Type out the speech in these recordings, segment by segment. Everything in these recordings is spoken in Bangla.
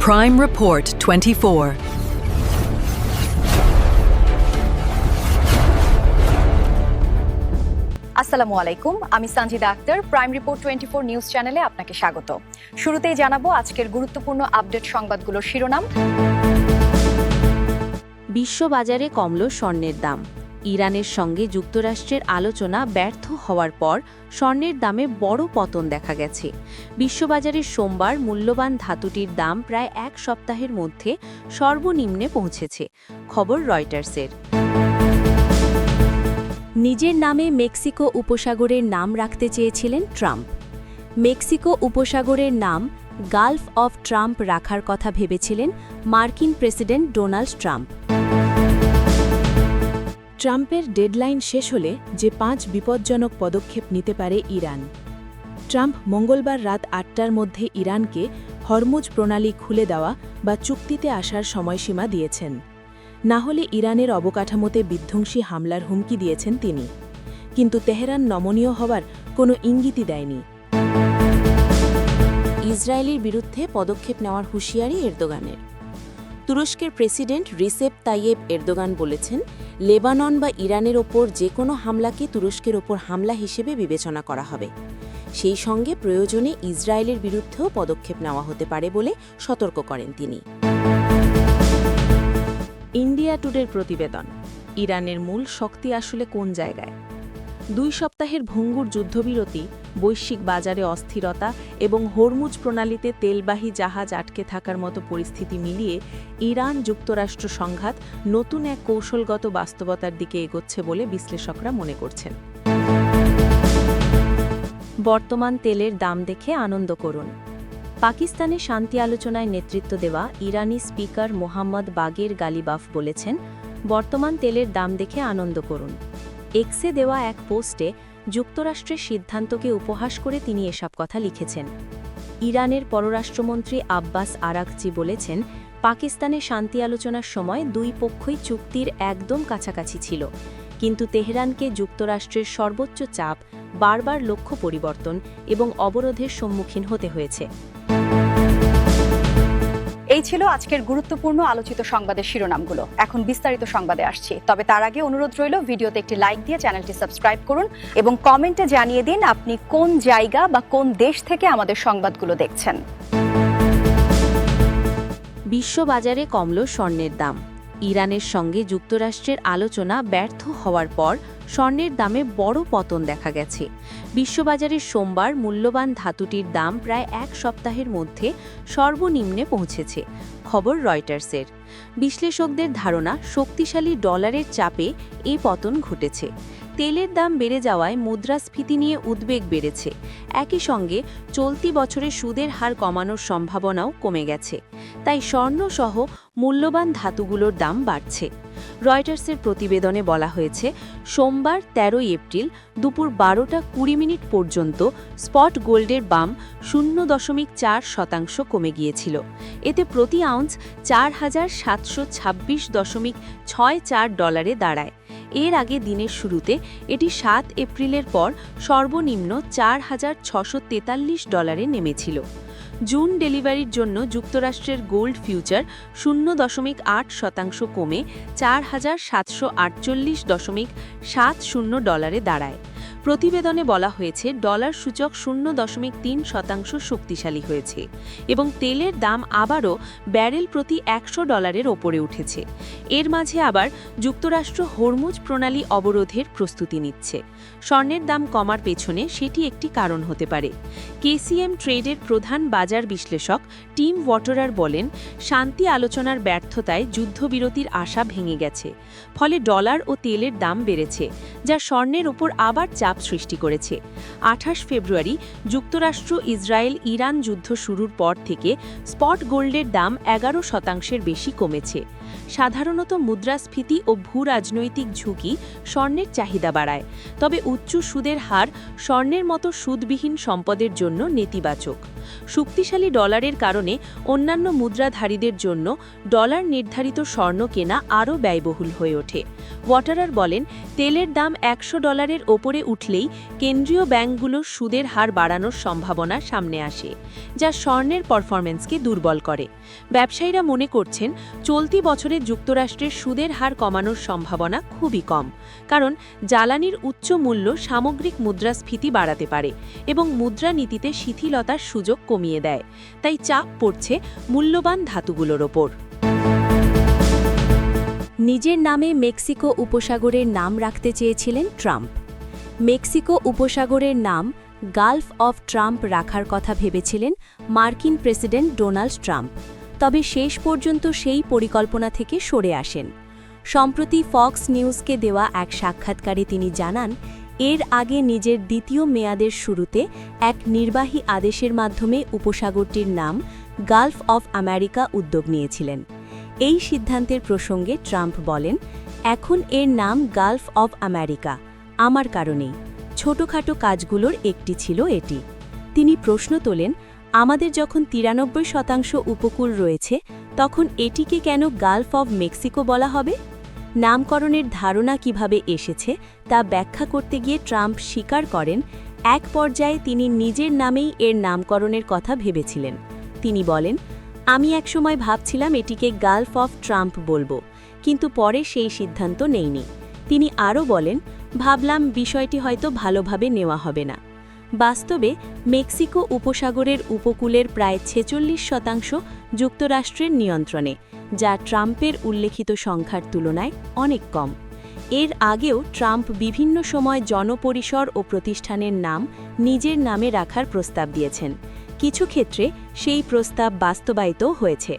Crime Report 24. আসসালামু আলাইকুম, আমি Sanjida Akter. Prime report 24 news চ্যানেলে আপনাকে স্বাগত। শুরুতেই জানাবো আজকের গুরুত্বপূর্ণ আপডেট সংবাদগুলোর শিরোনাম। বিশ্ববাজারে কমল স্বর্ণের দাম। ইরানের সঙ্গে যুক্তরাষ্ট্রের আলোচনা ব্যর্থ হওয়ার পর স্বর্ণের দামে বড় পতন দেখা গেছে। বিশ্ববাজারে সোমবার মূল্যবান ধাতুটির দাম প্রায় এক সপ্তাহের মধ্যে সর্বনিম্নে পৌঁছেছে, খবর রয়টার্সের। নিজের নামে মেক্সিকো উপসাগরের নাম রাখতে চেয়েছিলেন ট্রাম্প। মেক্সিকো উপসাগরের নাম গালফ অফ ট্রাম্প রাখার কথা ভেবেছিলেন মার্কিন প্রেসিডেন্ট ডোনাল্ড ট্রাম্প। ট্রাম্পের ডেডলাইন শেষ হলে যে 5 বিপজ্জনক পদক্ষেপ নিতে পারে ইরান। ট্রাম্প মঙ্গলবার রাত 8টার মধ্যে ইরানকে হরমুজ প্রণালী খুলে দেওয়া বা চুক্তিতে আসার সময়সীমা দিয়েছেন। না হলে ইরানের অবকাঠামোতে বিধ্বংসী হামলার হুমকি দিয়েছেন তিনি, কিন্তু তেহরান নমনীয় হওয়ার কোনো ইঙ্গিতই দেয়নি। ইসরায়েলের বিরুদ্ধে পদক্ষেপ নেওয়ার হুঁশিয়ারি এরদোগানের। তুরস্কের প্রেসিডেন্ট রিসেপ তাইয়েব এরদোগান বলেছেন, লেবানন বা ইরানের ওপর যে কোনো হামলাকে তুরস্কের ওপর হামলা হিসেবে বিবেচনা করা হবে। সেই সঙ্গে প্রয়োজনে ইসরায়েলের বিরুদ্ধেও পদক্ষেপ নেওয়া হতে পারে বলে সতর্ক করেন তিনি। ইন্ডিয়া টুডের প্রতিবেদন, ইরানের মূল শক্তি আসলে কোন জায়গায়? 2 সপ্তাহের ভঙ্গুর যুদ্ধবিরতি, বৈশ্বিক বাজারে অস্থিরতা এবং হরমুজ প্রণালীতে তেলবাহী জাহাজ আটকে থাকার মতো পরিস্থিতি মিলিয়ে ইরান যুক্তরাষ্ট্র সংঘাত নতুন এক কৌশলগত বাস্তবতার দিকে এগোচ্ছে বলে বিশ্লেষকরা মনে করছেন। বর্তমান তেলের দাম দেখে আনন্দ করুন। পাকিস্তানে শান্তি আলোচনায় নেতৃত্ব দেওয়া ইরানি স্পিকার মোহাম্মদ বাগের গালিবাফ বলেছেন, বর্তমান তেলের দাম দেখে আনন্দ করুন। এক্সে দেওয়া এক পোস্টে যুক্তরাষ্ট্রের সিদ্ধান্তকে উপহাস করে তিনি এসব কথা লিখেছেন। ইরানের পররাষ্ট্রমন্ত্রী আব্বাস আরাকচি বলেছেন, পাকিস্তানে শান্তি আলোচনার সময় দুই পক্ষই চুক্তির একদম কাছাকাছি ছিল, কিন্তু তেহরানকে যুক্তরাষ্ট্রের সর্বোচ্চ চাপ, বারবার লক্ষ্য পরিবর্তন এবং অবরোধের সম্মুখীন হতে হয়েছে। এই ছিল আজকের গুরুত্বপূর্ণ আলোচিত সংবাদের শিরোনামগুলো। এখন বিস্তারিত সংবাদে আসছি, তবে তার আগে অনুরোধ রইল ভিডিওতে একটি লাইক দিয়ে চ্যানেলটি সাবস্ক্রাইব করুন এবং কমেন্টে জানিয়ে দিন আপনি কোন জায়গা বা কোন দেশ থেকে আমাদের সংবাদগুলো দেখছেন। বিশ্ববাজারে কমল স্বর্ণের দাম। ইরানের সঙ্গে যুক্তরাষ্ট্রের আলোচনা ব্যর্থ হওয়ার পর স্বর্ণের দামে বড় পতন দেখা গেছে। বিশ্ববাজারে সোমবার মূল্যবান ধাতুটির দাম প্রায় এক সপ্তাহের মধ্যে সর্বনিম্নে পৌঁছেছে, খবর রয়টার্সের। বিশ্লেষকদের ধারণা, শক্তিশালী ডলারের চাপে এ পতন ঘটেছে। তেলের দাম বেড়ে যাওয়ায় মুদ্রাস্ফীতি নিয়ে উদ্বেগ বেড়েছে। একই সঙ্গে চলতি বছরে সুদের হার কমানোর সম্ভাবনাও কমে গেছে, তাই স্বর্ণসহ মূল্যবান ধাতুগুলোর দাম বাড়ছে। রয়টার্সের প্রতিবেদনে বলা হয়েছে, সোমবার 13 এপ্রিল দুপুর 12:20 পর্যন্ত স্পট গোল্ডের দাম 0.4% কমে গিয়েছিল। এতে প্রতি আউন্স $4,726.64 দাঁড়ায়। এর আগে দিনের শুরুতে এটি 7 এপ্রিলের পর সর্বনিম্ন $4,643 নেমেছিল। জুন ডেলিভারির জন্য যুক্তরাষ্ট্রের গোল্ড ফিউচার 0.8% কমে $4,748.70 দাঁড়ায়। প্রতিবেদনে বলা হয়েছে, ডলার সূচক 0.3% শক্তিশালী হয়েছে এবং তেলের দাম আবারও ব্যারেল প্রতি $100 ওপরে উঠেছে। এর মাঝে আবার যুক্তরাষ্ট্র হরমুজ প্রণালী অবরোধের প্রস্তুতি নিচ্ছে। স্বর্ণের দাম কমার পেছনে সেটি একটি কারণ হতে পারে। কেসিএম ট্রেডের প্রধান বাজার বিশ্লেষক টিম ওয়াটারার বলেন, শান্তি আলোচনার ব্যর্থতায় যুদ্ধবিরতির আশা ভেঙে গেছে, ফলে ডলার ও তেলের দাম বেড়েছে, যা স্বর্ণের ওপর আবার চাপ সৃষ্টি করেছে। 28 ফেব্রুয়ারি যুক্তরাষ্ট্র ইসরায়েল ইরান যুদ্ধ শুরুর পর থেকে স্পট গোল্ডের দাম 11% বেশি কমেছে। সাধারণত মুদ্রাস্ফীতি ও ভূরাজনৈতিক ঝুঁকি স্বর্ণের চাহিদা বাড়ায়, তবে উচ্চ সুদের হার স্বর্ণের মতো সুদবিহীন সম্পদের জন্য নেতিবাচক। শক্তিশালী ডলারের কারণে অন্যান্য মুদ্রাধারীদের জন্য ডলার নির্ধারিত স্বর্ণ কেনা আরও ব্যয়বহুল হয়ে ওঠে। ওয়াটারার বলেন, তেলের দাম $100 ওপরে উঠলেই কেন্দ্রীয় ব্যাংকগুলোর সুদের হার বাড়ানোর সম্ভাবনা সামনে আসে, যা স্বর্ণের পারফরম্যান্সকে দুর্বল করে। ব্যবসায়ীরা মনে করছেন, চলতি বছরে যুক্তরাষ্ট্রের সুদের হার কমানোর সম্ভাবনা খুবই কম, কারণ জ্বালানির উচ্চ মূল্য সামগ্রিক মুদ্রাস্ফীতি বাড়াতে পারে এবং মুদ্রানীতিতে শিথিলতার সুযোগ কমিয়ে দেয়। তাই চাপ পড়ছে মূল্যবান ধাতুগুলোর ওপর। নিজের নামে মেক্সিকো উপসাগরের নাম রাখতে চেয়েছিলেন ট্রাম্প। মেক্সিকো উপসাগরের নাম গালফ অফ ট্রাম্প রাখার কথা ভেবেছিলেন মার্কিন প্রেসিডেন্ট ডোনাল্ড ট্রাম্প, তবে শেষ পর্যন্ত সেই পরিকল্পনা থেকে সরে আসেন। সম্প্রতি ফক্স নিউজকে দেওয়া এক সাক্ষাৎকারে তিনি জানান, এর আগে নিজের দ্বিতীয় মেয়াদের শুরুতে এক নির্বাহী আদেশের মাধ্যমে উপসাগরটির নাম গালফ অফ আমেরিকা উদ্যোগ নিয়েছিলেন। এই সিদ্ধান্তের প্রসঙ্গে ট্রাম্প বলেন, এখন এর নাম গালফ অফ আমেরিকা আমার কারণেই, ছোটখাটো কাজগুলোর একটি ছিল এটি। তিনি প্রশ্ন তোলেন, আমাদের যখন 93% উপকূল রয়েছে, তখন এটিকে কেন গালফ অফ মেক্সিকো বলা হবে? নামকরণের ধারণা কিভাবে এসেছে তা ব্যাখ্যা করতে গিয়ে ট্রাম্প স্বীকার করেন, এক পর্যায়ে তিনি নিজের নামেই এর নামকরণের কথা ভেবেছিলেন। তিনি বলেন, আমি একসময় ভাবছিলাম এটিকে গালফ অফ ট্রাম্প বলবো, কিন্তু পরে সেই সিদ্ধান্ত নেইনি। তিনি আরও বলেন, ভাবলাম বিষয়টি হয়তো ভালোভাবে নেওয়া হবে না। বাস্তবে মেক্সিকো উপসাগরের উপকূলের প্রায় 46% যুক্তরাষ্ট্রের নিয়ন্ত্রণে, যা ট্রাম্পের উল্লেখিত সংখ্যার তুলনায় অনেক কম। এর আগেও ট্রাম্প বিভিন্ন সময় জনপরিসর ও প্রতিষ্ঠানের নাম নিজের নামে রাখার প্রস্তাব দিয়েছেন। কিছু ক্ষেত্রে সেই প্রস্তাব বাস্তবায়িতও হয়েছে।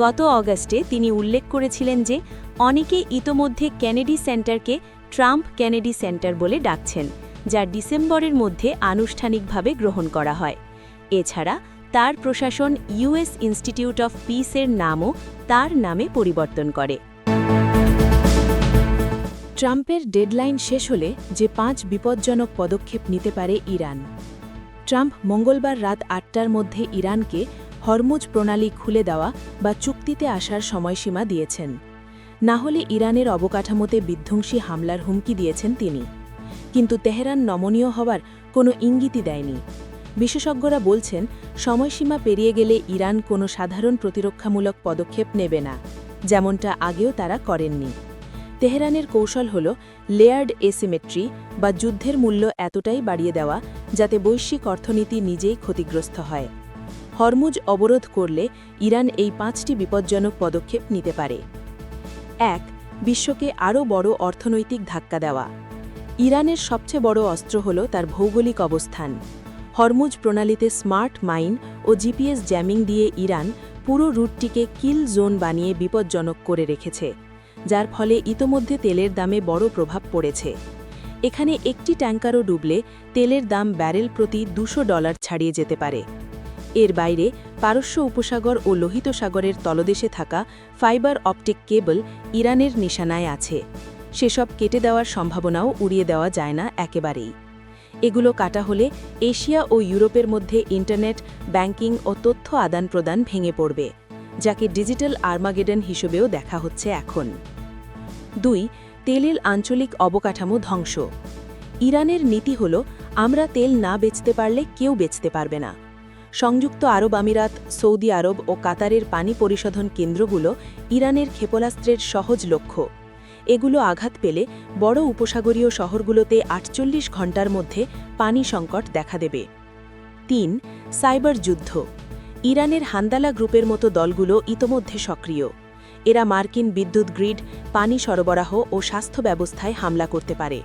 গত অগাস্টে তিনি উল্লেখ করেছিলেন যে অনেকে ইতোমধ্যে কেনেডি সেন্টারকে ট্রাম্প কেনেডি সেন্টার বলে ডাকছেন, যা ডিসেম্বরের মধ্যে আনুষ্ঠানিকভাবে গ্রহণ করা হয়। এছাড়া তার প্রশাসন ইউএস ইনস্টিটিউট অফ পিসের নামও তার নামে পরিবর্তন করে। ট্রাম্পের ডেডলাইন শেষ হলে যে 5 বিপজ্জনক পদক্ষেপ নিতে পারে ইরান। ট্রাম্প মঙ্গলবার রাত 8টার মধ্যে ইরানকে হরমুজ প্রণালী খুলে দেওয়া বা চুক্তিতে আসার সময়সীমা দিয়েছেন। না হলে ইরানের অবকাঠামোতে বিধ্বংসী হামলার হুমকি দিয়েছেন তিনি। কিন্তু তেহরান নমনীয় হওয়ার কোনো ইঙ্গিতই দেয়নি। বিশেষজ্ঞরা বলছেন, সময়সীমা পেরিয়ে গেলে ইরান কোনো সাধারণ প্রতিরক্ষামূলক পদক্ষেপ নেবে না, যেমনটা আগেও তারা করেননি। তেহরানের কৌশল হল লেয়ার্ড এসিমেট্রি বা যুদ্ধের মূল্য এতটাই বাড়িয়ে দেওয়া যাতে বৈশ্বিক অর্থনীতি নিজেই ক্ষতিগ্রস্ত হয়। হরমুজ অবরোধ করলে ইরান এই 5টি বিপজ্জনক পদক্ষেপ নিতে পারে। 1. বিশ্বকে আরও বড় অর্থনৈতিক ধাক্কা দেওয়া। ইরানের সবচেয়ে বড় অস্ত্র হল তার ভৌগোলিক অবস্থান। হরমুজ প্রণালীতে স্মার্ট মাইন ও জিপিএস জ্যামিং দিয়ে ইরান পুরো রুটটিকে কিল জোন বানিয়ে বিপজ্জনক করে রেখেছে, যার ফলে ইতোমধ্যে তেলের দামে বড় প্রভাব পড়েছে। এখানে একটি ট্যাঙ্কারও ডুবলে তেলের দাম ব্যারেল প্রতি $200 ছাড়িয়ে যেতে পারে। এর বাইরে পারস্য উপসাগর ও লোহিত সাগরের তলদেশে থাকা ফাইবার অপটিক কেবল ইরানের নিশানায় আছে। সেসব কেটে দেওয়ার সম্ভাবনাও উড়িয়ে দেওয়া যায় না একেবারেই। এগুলো কাটা হলে এশিয়া ও ইউরোপের মধ্যে ইন্টারনেট, ব্যাংকিং ও তথ্য আদান প্রদান ভেঙে পড়বে, যাকে ডিজিটাল আর্মাগেডন হিসেবেও দেখা হচ্ছে এখন। 2. তেলের আঞ্চলিক অবকাঠামো ধ্বংস। ইরানের নীতি হল, আমরা তেল না বেচতে পারলে কেউ বেচতে পারবে না। সংযুক্ত আরব আমিরাত, সৌদি আরব ও কাতারের পানি পরিশোধন কেন্দ্রগুলো ইরানের ক্ষেপণাস্ত্রের সহজ লক্ষ্য। এগুলো আঘাত পেলে বড় উপসাগরীয় শহরগুলোতে 48 ঘণ্টার মধ্যে পানি সংকট দেখা দেবে। 3. সাইবার যুদ্ধ। ইরানের হান্দালা গ্রুপের মতো দলগুলো ইতোমধ্যে সক্রিয়। এরা মার্কিন বিদ্যুৎ গ্রিড, পানি সরবরাহ ও স্বাস্থ্য ব্যবস্থায় হামলা করতে পারে।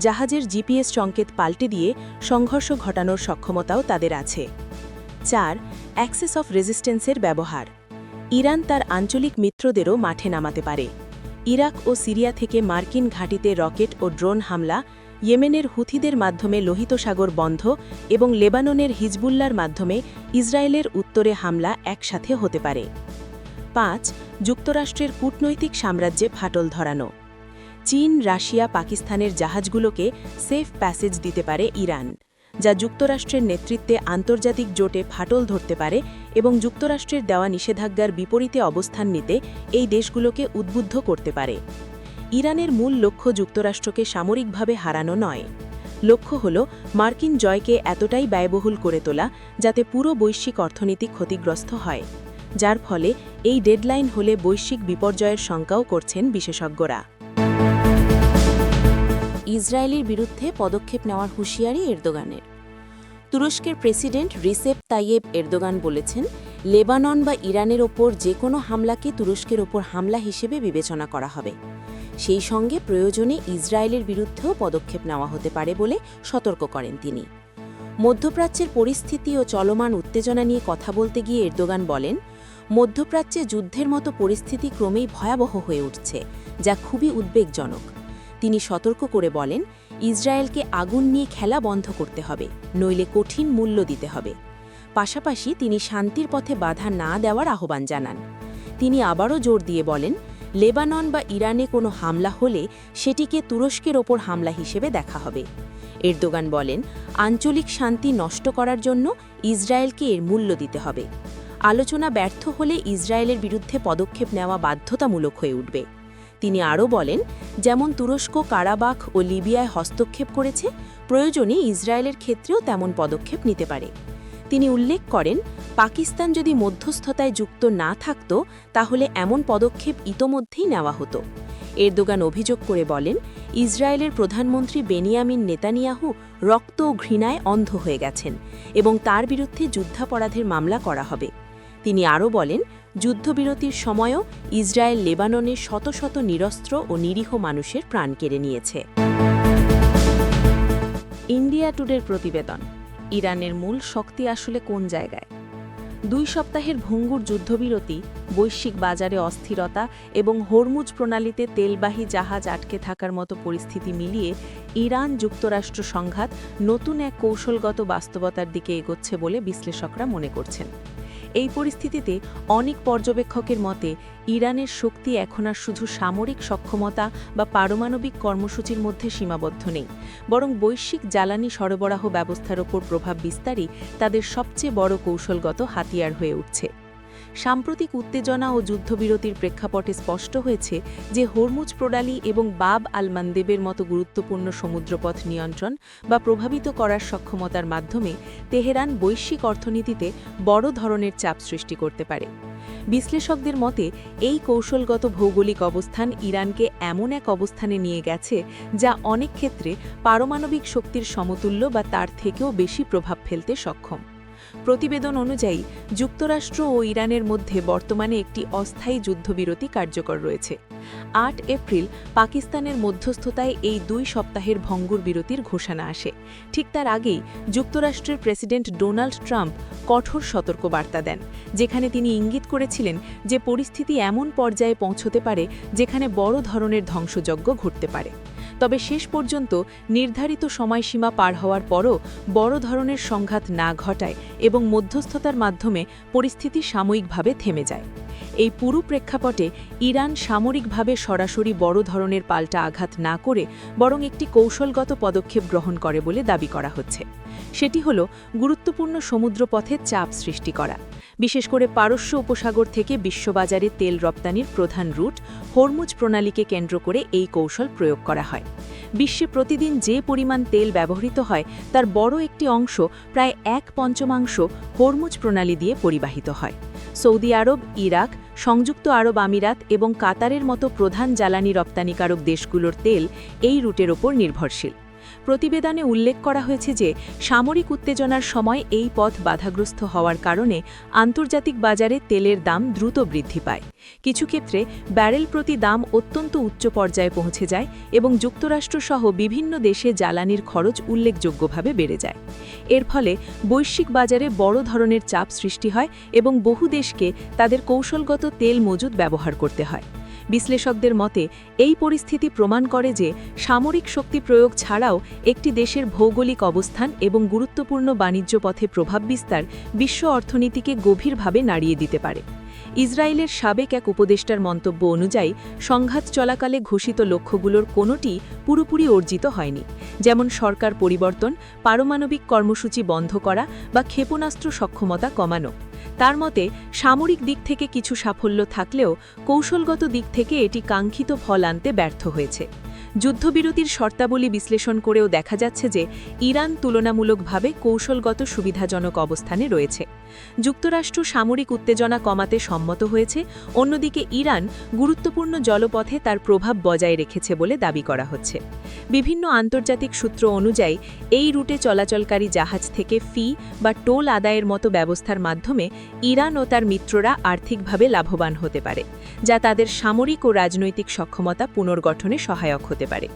জাহাজের জিপিএস সংকেত পাল্টে দিয়ে সংঘর্ষ ঘটানোর সক্ষমতাও তাদের আছে। 4. অ্যাক্সেস অফ রেজিস্ট্যান্সের ব্যবহার। ইরান তার আঞ্চলিক মিত্রদেরও মাঠে নামাতে পারে। ইরাক ও সিরিয়া থেকে মার্কিন ঘাঁটিতে রকেট ও ড্রোন হামলা, ইয়েমেনের হুথিদের মাধ্যমে লোহিত সাগর বন্ধ এবং লেবাননের হিজবুল্লার মাধ্যমে ইসরায়েলের উত্তরে হামলা একসাথে হতে পারে। 5. যুক্তরাষ্ট্রের কূটনৈতিক সাম্রাজ্যে ফাটল ধরানো। চীন, রাশিয়া, পাকিস্তানের জাহাজগুলোকে সেফ প্যাসেজ দিতে পারে ইরান, যা যুক্তরাষ্ট্রের নেতৃত্বে আন্তর্জাতিক জোটে ফাটল ধরতে পারে এবং যুক্তরাষ্ট্রের দেওয়া নিষেধাজ্ঞার বিপরীতে অবস্থান নিতে এই দেশগুলোকে উদ্বুদ্ধ করতে পারে। ইরানের মূল লক্ষ্য যুক্তরাষ্ট্রকে সামরিকভাবে হারানো নয়। লক্ষ্য হল মার্কিন জয়কে এতটাই ব্যয়বহুল করে তোলা যাতে পুরো বৈশ্বিক অর্থনীতি ক্ষতিগ্রস্ত হয়, যার ফলে এই ডেডলাইন হলে বৈশ্বিক বিপর্যয়ের শঙ্কাও করছেন বিশেষজ্ঞরা। ইসরায়েলের বিরুদ্ধে পদক্ষেপ নেওয়ার হুঁশিয়ারি এরদোগানের। তুরস্কের প্রেসিডেন্ট রিসেপ তাইয়েব এরদোগান বলেছেন, লেবানন বা ইরানের ওপর যে কোনো হামলাকে তুরস্কের ওপর হামলা হিসেবে বিবেচনা করা হবে। সেই সঙ্গে প্রয়োজনে ইসরায়েলের বিরুদ্ধেও পদক্ষেপ নেওয়া হতে পারে বলে সতর্ক করেন তিনি। মধ্যপ্রাচ্যের পরিস্থিতি ও চলমান উত্তেজনা নিয়ে কথা বলতে গিয়ে এরদোগান বলেন, মধ্যপ্রাচ্যে যুদ্ধের মতো পরিস্থিতি ক্রমেই ভয়াবহ হয়ে উঠছে, যা খুবই উদ্বেগজনক। তিনি সতর্ক করে বলেন, ইসরায়েলকে আগুন নিয়ে খেলা বন্ধ করতে হবে, নইলে কঠিন মূল্য দিতে হবে। পাশাপাশি তিনি শান্তির পথে বাধা না দেওয়ার আহ্বান জানান। তিনি আবারও জোর দিয়ে বলেন, লেবানন বা ইরানে কোনো হামলা হলে সেটিকে তুরস্কের ওপর হামলা হিসেবে দেখা হবে। এরদোগান বলেন, আঞ্চলিক শান্তি নষ্ট করার জন্য ইসরায়েলকে এর মূল্য দিতে হবে। আলোচনা ব্যর্থ হলে ইসরায়েলের বিরুদ্ধে পদক্ষেপ নেওয়া বাধ্যতামূলক হয়ে উঠবে। তিনি আরও বলেন, যেমন তুরস্ক কারাবাখ ও লিবিয়ায় হস্তক্ষেপ করেছে, প্রয়োজনে ইসরায়েলের ক্ষেত্রেও তেমন পদক্ষেপ নিতে পারে। তিনি উল্লেখ করেন, পাকিস্তান যদি মধ্যস্থতায় যুক্ত না থাকত তাহলে এমন পদক্ষেপ ইতোমধ্যেই নেওয়া হতো। এরদোগান অভিযোগ করে বলেন, ইসরায়েলের প্রধানমন্ত্রী বেনিয়ামিন নেতানিয়াহু রক্ত ও ঘৃণায় অন্ধ হয়ে গেছেন এবং তার বিরুদ্ধে যুদ্ধাপরাধের মামলা করা হবে। তিনি আরও বলেন, যুদ্ধবিরতির সময়ও ইসরায়েল লেবাননের শত শত নিরস্ত্র ও নিরীহ মানুষের প্রাণ কেড়ে নিয়েছে। ইন্ডিয়া টুডের প্রতিবেদন, ইরানের মূল শক্তি আসলে কোন জায়গায়? 2 সপ্তাহের ভঙ্গুর যুদ্ধবিরতি, বৈশ্বিক বাজারে অস্থিরতা এবং হরমুজ প্রণালীতে তেলবাহী জাহাজ আটকে থাকার মতো পরিস্থিতি মিলিয়ে ইরান যুক্তরাষ্ট্র সংঘাত নতুন এক কৌশলগত বাস্তবতার দিকে এগোচ্ছে বলে বিশ্লেষকরা মনে করছেন। এই পরিস্থিতিতে অনেক পর্যবেক্ষকের মতে ইরানের শক্তি এখন আর শুধু সামরিক সক্ষমতা বা পারমাণবিক কর্মসূচির মধ্যে সীমাবদ্ধ নেই, বরং বৈশ্বিক জ্বালানি সরবরাহ ব্যবস্থার ওপর প্রভাব বিস্তারই তাদের সবচেয়ে বড় কৌশলগত হাতিয়ার হয়ে উঠছে। সাম্প্রতিক উত্তেজনা ও যুদ্ধবিরতির প্রেক্ষাপটে স্পষ্ট হয়েছে যে হরমুজ প্রণালী এবং বাব আল মানদেবের মতো গুরুত্বপূর্ণ সমুদ্রপথ নিয়ন্ত্রণ বা প্রভাবিত করার সক্ষমতার মাধ্যমে তেহরান বৈশ্বিক অর্থনীতিতে বড় ধরনের চাপ সৃষ্টি করতে পারে। বিশ্লেষকদের মতে এই কৌশলগত ভৌগোলিক অবস্থান ইরানকে এমন এক অবস্থানে নিয়ে গেছে যা অনেক ক্ষেত্রে পারমাণবিক শক্তির সমতুল্য বা তার থেকেও বেশি প্রভাব ফেলতে সক্ষম। প্রতিবেদন অনুযায়ী যুক্তরাষ্ট্র ও ইরানের মধ্যে বর্তমানে একটি অস্থায়ী যুদ্ধবিরতি কার্যকর রয়েছে। 8 এপ্রিল পাকিস্তানের মধ্যস্থতায় এই 2 সপ্তাহের ভঙ্গুর বিরতির ঘোষণা আসে। ঠিক তার আগেই যুক্তরাষ্ট্রের প্রেসিডেন্ট ডোনাল্ড ট্রাম্প কঠোর সতর্কবার্তা দেন, যেখানে তিনি ইঙ্গিত করেছিলেন যে পরিস্থিতি এমন পর্যায়ে পৌঁছতে পারে যেখানে বড় ধরনের ধ্বংসযজ্ঞ ঘটতে পারে। তবে শেষ পর্যন্ত নির্ধারিত সময়সীমা পার হওয়ার পরও বড় ধরনের সংঘাত না ঘটায় এবং মধ্যস্থতার মাধ্যমে পরিস্থিতি সাময়িকভাবে থেমে যায়। এই পুরো প্রেক্ষাপটে ইরান সামরিকভাবে সরাসরি বড় ধরনের পাল্টা আঘাত না করে বরং একটি কৌশলগত পদক্ষেপ গ্রহণ করে বলে দাবি করা হচ্ছে। সেটি হল গুরুত্বপূর্ণ সমুদ্রপথে চাপ সৃষ্টি করা। বিশেষ করে পারস্য উপসাগর থেকে বিশ্ববাজারে তেল রপ্তানির প্রধান রুট হরমুজ প্রণালীকে কেন্দ্র করে এই কৌশল প্রয়োগ করা হয়। বিশ্বে প্রতিদিন যে পরিমাণ তেল ব্যবহৃত হয় তার বড় একটি অংশ, প্রায় 1/5 হরমুজ প্রণালী দিয়ে পরিবাহিত হয়। সৌদি আরব, ইরাক, সংযুক্ত আরব আমিরাত এবং কাতারের মতো প্রধান জ্বালানি রপ্তানিকারক দেশগুলোর তেল এই রুটের ওপর নির্ভরশীল। প্রতিবেদনে উল্লেখ করা হয়েছে যে সামরিক উত্তেজনার সময় এই পথ বাধাগ্রস্ত হওয়ার কারণে আন্তর্জাতিক বাজারে তেলের দাম দ্রুত বৃদ্ধি পায়। কিছু ক্ষেত্রে ব্যারেল প্রতি দাম অত্যন্ত উচ্চ পর্যায়ে পৌঁছে যায় এবং যুক্তরাষ্ট্রসহ বিভিন্ন দেশে জ্বালানির খরচ উল্লেখযোগ্যভাবে বেড়ে যায়। এর ফলে বৈশ্বিক বাজারে বড় ধরনের চাপ সৃষ্টি হয় এবং বহু দেশকে তাদের কৌশলগত তেল মজুদ ব্যবহার করতে হয়। বিশ্লেষকদের মতে এই পরিস্থিতি প্রমাণ করে যে সামরিক শক্তি প্রয়োগ ছাড়াও একটি দেশের ভৌগোলিক অবস্থান এবং গুরুত্বপূর্ণ বাণিজ্য পথে প্রভাব বিস্তার বিশ্ব অর্থনীতিকে গভীরভাবে নাড়িয়ে দিতে পারে। ইসরায়েলের সাবেক এক উপদেষ্টার মন্তব্য অনুযায়ী সংঘাত চলাকালে ঘোষিত লক্ষ্যগুলোর কোনোটি পুরোপুরি অর্জিত হয়নি, যেমন সরকার পরিবর্তন, পারমাণবিক কর্মসূচি বন্ধ করা বা ক্ষেপণাস্ত্র সক্ষমতা কমানো। তার মতে সামরিক দিক থেকে কিছু সাফল্য থাকলেও কৌশলগত দিক থেকে এটি কাঙ্ক্ষিত ফল আনতে ব্যর্থ হয়েছে। যুদ্ধবিরতির শর্তাবলী বিশ্লেষণ করেও দেখা যাচ্ছে যে ইরান তুলনামূলকভাবে কৌশলগত সুবিধাজনক অবস্থানে রয়েছে। যুক্তরাষ্ট্র সামরিক উত্তেজনা কমাতে সম্মত হয়েছে, অন্যদিকে ইরান গুরুত্বপূর্ণ জলপথে তার প্রভাব বজায় রেখেছে বলে দাবি করা হচ্ছে। বিভিন্ন আন্তর্জাতিক সূত্র অনুযায়ী এই রুটে চলাচলকারী জাহাজ থেকে ফি বা টোল আদায়ের মতো ব্যবস্থার মাধ্যমে ইরান ও তার মিত্ররা আর্থিকভাবে লাভবান হতে পারে, যা তাদের সামরিক ও রাজনৈতিক সক্ষমতা পুনর্গঠনে সহায়ক হতে পারে।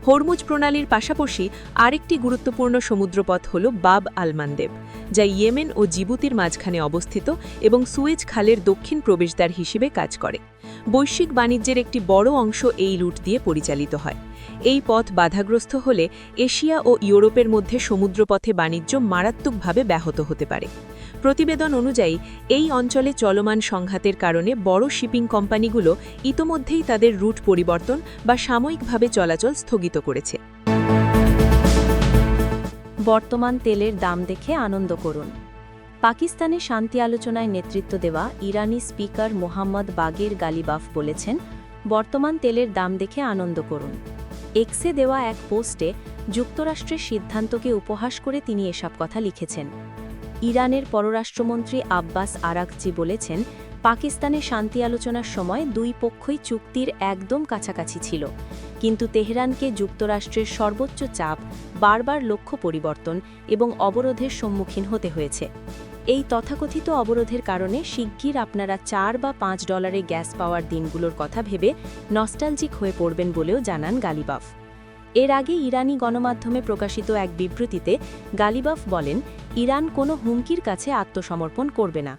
হরমুজ প্রণালীর পাশাপাশি আরেকটি গুরুত্বপূর্ণ সমুদ্রপথ হল বাব আল মানদেব, যা ইয়েমেন ও জিবুতির মাঝখানে অবস্থিত এবং সুয়েজ খালের দক্ষিণ প্রবেশদ্বার হিসেবে কাজ করে। বৈশ্বিক বাণিজ্যের একটি বড় অংশ এই রুট দিয়ে পরিচালিত হয়। এই পথ বাধাগ্রস্ত হলে এশিয়া ও ইউরোপের মধ্যে সমুদ্রপথে বাণিজ্য মারাত্মকভাবে ব্যাহত হতে পারে। প্রতিবেদন অনুযায়ী এই অঞ্চলে চলমান সংঘাতের কারণে বড় শিপিং কোম্পানিগুলো ইতোমধ্যেই তাদের রুট পরিবর্তন বা সাময়িকভাবে চলাচল স্থগিত করেছে। বর্তমান তেলের দাম দেখে আনন্দ করুন। পাকিস্তানে শান্তি আলোচনায় নেতৃত্ব দেওয়া ইরানি স্পিকার মোহাম্মদ বাগের গালিবাফ বলেছেন, বর্তমান তেলের দাম দেখে আনন্দ করুন। এক্সে দেওয়া এক পোস্টে যুক্তরাষ্ট্রের সিদ্ধান্তকে উপহাস করে তিনি এসব কথা লিখেছেন। ইরানের পররাষ্ট্রমন্ত্রী আব্বাস আরাকচি বলেছেন, পাকিস্তানে শান্তি আলোচনার সময় দুই পক্ষই চুক্তির একদম কাছাকাছি ছিল, কিন্তু তেহরানকে যুক্তরাষ্ট্রের সর্বোচ্চ চাপ, বারবার লক্ষ্য পরিবর্তন এবং অবরোধের সম্মুখীন হতে হয়েছে। এই তথাকথিত অবরোধের কারণে শিগগির আপনারা $4 বা $5 গ্যাস পাওয়ার দিনগুলোর কথা ভেবে নস্টালজিক হয়ে পড়বেন বলেও জানান গালিবাফ। এর আগে ইরানি গণমাধ্যমে প্রকাশিত এক বিবৃতিতে গালিবাফ বলেন, ইরান কোনো হুমকির কাছে আত্মসমর্পণ করবে না।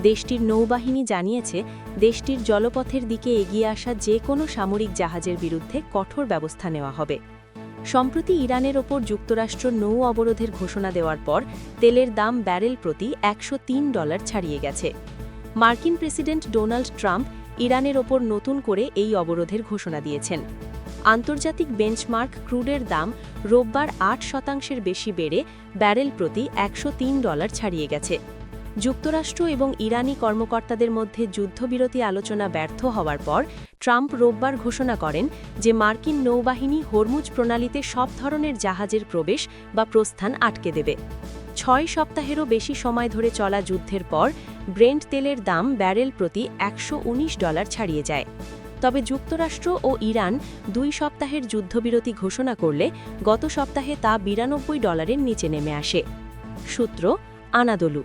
দেশটির নৌবাহিনী জানিয়েছে, দেশটির জলপথের দিকে এগিয়ে আসা যে কোনো সামরিক জাহাজের বিরুদ্ধে কঠোর ব্যবস্থা নেওয়া হবে। সম্প্রতি ইরানের ওপর যুক্তরাষ্ট্র নৌ অবরোধের ঘোষণা দেওয়ার পর তেলের দাম ব্যারেল প্রতি $103 ছাড়িয়ে গেছে। মার্কিন প্রেসিডেন্ট ডোনাল্ড ট্রাম্প ইরানের ওপর নতুন করে এই অবরোধের ঘোষণা দিয়েছেন। আন্তর্জাতিক বেঞ্চমার্ক ক্রুডের দাম রোববার 8% বেশি বেড়ে ব্যারেল প্রতি $103 ছাড়িয়ে গেছে। যুক্তরাষ্ট্র এবং ইরানি কর্মকর্তাদের মধ্যে যুদ্ধবিরতি আলোচনা ব্যর্থ হওয়ার পর ট্রাম্প রোববার ঘোষণা করেন যে মার্কিন নৌবাহিনী হরমুজ প্রণালীতে সব ধরনের জাহাজের প্রবেশ বা প্রস্থান আটকে দেবে। 6 সপ্তাহেরও বেশি সময় ধরে চলা যুদ্ধের পর ব্রেন্ট তেলের দাম ব্যারেল প্রতি $119 ছাড়িয়ে যায়। তবে যুক্তরাষ্ট্র ও ইরান 2 সপ্তাহের যুদ্ধবিরতি ঘোষণা করলে গত সপ্তাহে তা $92 নিচে নেমে আসে। সূত্র আনাদোলু।